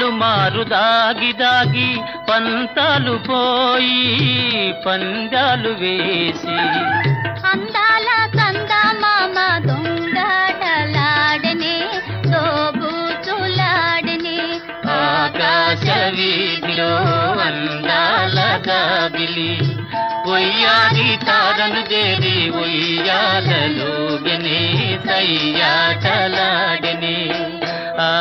పలుమారు దాగి దాగి పంతాలు పోయి పందాలు వేసి అందాల చందమామ దొంగటలాడనే దోబూచులాడనే ఆకాశ వీధిలో అందాల గాబిలి ఒయ్యారి తారను చేరి ఒయ్యాలలోగనే సయ్యాటలాడనే ఆ